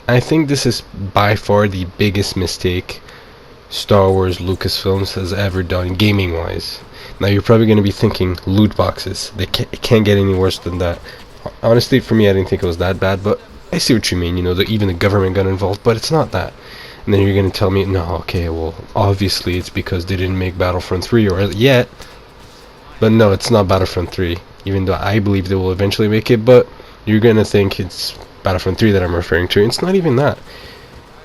I think this is by far the biggest mistake Star Wars Lucasfilms has ever done gaming wise. Now you're probably going to be thinking loot boxes. It can't get any worse than that. Honestly, for me, I didn't think it was that bad, but I see what you mean. You know, even the government got involved, but it's not that. And then you're going to tell me, no, okay, well, obviously it's because they didn't make Battlefront 3 or yet. But no, it's not Battlefront 3, even though I believe they will eventually make it, but you're going to think it's Battlefront 3 that I'm referring to. It's not even that.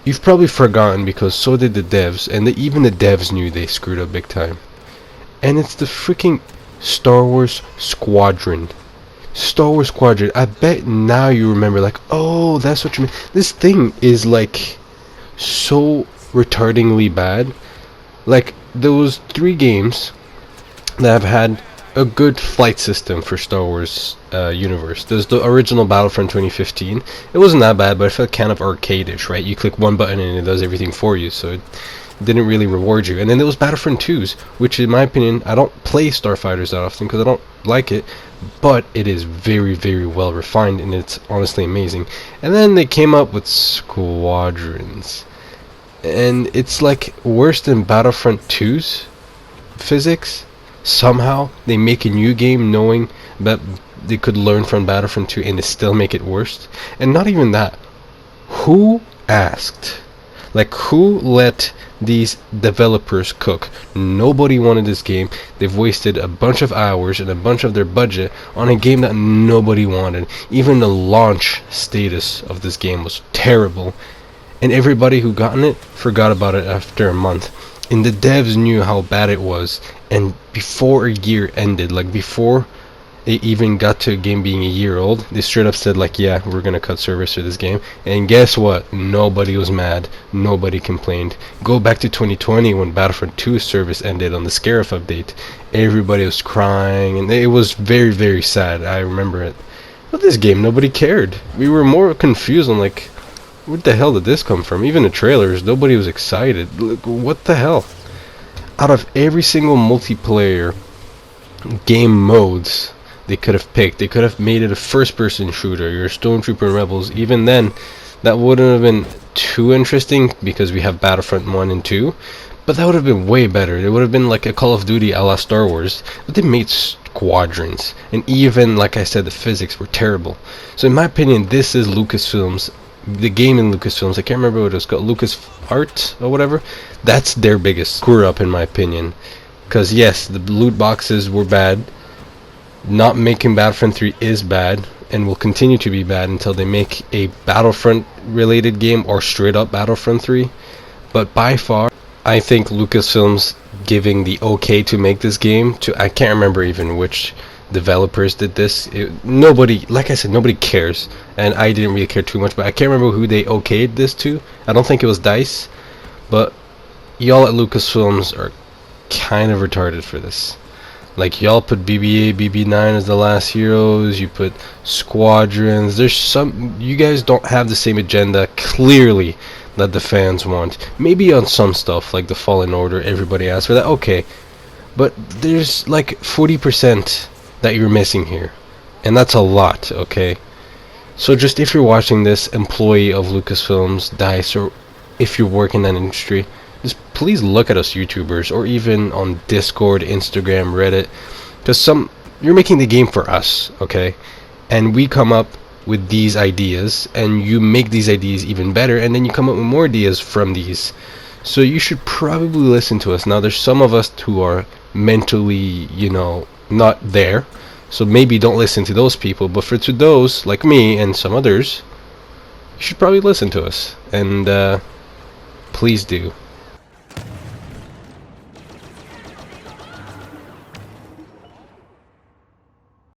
You've probably forgotten because so did the devs, and even the devs knew they screwed up big time. And it's the freaking Star Wars Squadron. Star Wars Squadron. I bet now you remember, like, oh, that's what you mean. This thing is like so retardingly bad. Like, there was 3 games that have had a good flight system for Star Wars universe. There's the original Battlefront 2015. It wasn't that bad, but it felt kind of arcade-ish, right? You click one button and it does everything for you, so it didn't really reward you. And then there was Battlefront 2's, which in my opinion, I don't play Starfighters that often because I don't like it, but it is very, very well refined and it's honestly amazing. And then they came up with Squadrons, and it's like worse than Battlefront 2's physics. Somehow they make a new game knowing that they could learn from Battlefront 2 and they still make it worse. And not even that. Who asked? Like, who let these developers cook? Nobody wanted this game. They've wasted a bunch of hours and a bunch of their budget on a game that nobody wanted. Even the launch status of this game was terrible. And everybody who gotten it forgot about it after a month. And the devs knew how bad it was, and before a year ended, like before it even got to a game being a year old, they straight up said, like, yeah, we're gonna cut service for this game. And guess what? Nobody was mad. Nobody complained. Go back to 2020 when Battlefront 2 service ended on the Scarif update. Everybody was crying, and it was very, very sad. I remember it. But this game, nobody cared. We were more confused on, like, where the hell did this come from? Even the trailers, nobody was excited. Like, what the hell? Out of every single multiplayer game modes they could have picked, they could have made it a first-person shooter, your Stormtrooper and Rebels. Even then, that wouldn't have been too interesting because we have Battlefront 1 and 2. But that would have been way better. It would have been like a Call of Duty a la Star Wars. But they made Squadrons. And even, like I said, the physics were terrible. So in my opinion, this is Lucasfilm's, the game in Lucasfilms, I can't remember what it was called, Lucasart or whatever. That's their biggest screw up in my opinion. Because yes, the loot boxes were bad. Not making Battlefront 3 is bad and will continue to be bad until they make a Battlefront related game or straight up Battlefront 3. But by far, I think Lucasfilms giving the okay to make this game to, I can't remember even which developers did this. Nobody, like I said, nobody cares, and I didn't really care too much, but I can't remember who they okayed this to. I don't think it was DICE, but y'all at Lucasfilms are kind of retarded for this. Like, y'all put BB-8, BB-9 as the last heroes, you put Squadrons. There's some, you guys don't have the same agenda clearly that the fans want. Maybe on some stuff like the Fallen Order, everybody asks for that, okay, but there's like 40% that you're missing here, and that's a lot, okay? So just, if you're watching this, employee of Lucasfilms, DICE, or if you work in that industry, just please look at us YouTubers, or even on Discord, Instagram, Reddit, because you're making the game for us, okay? And we come up with these ideas, and you make these ideas even better, and then you come up with more ideas from these. So you should probably listen to us. Now, there's some of us who are mentally, you know, not there, so maybe don't listen to those people, but to those like me and some others, you should probably listen to us, and please do.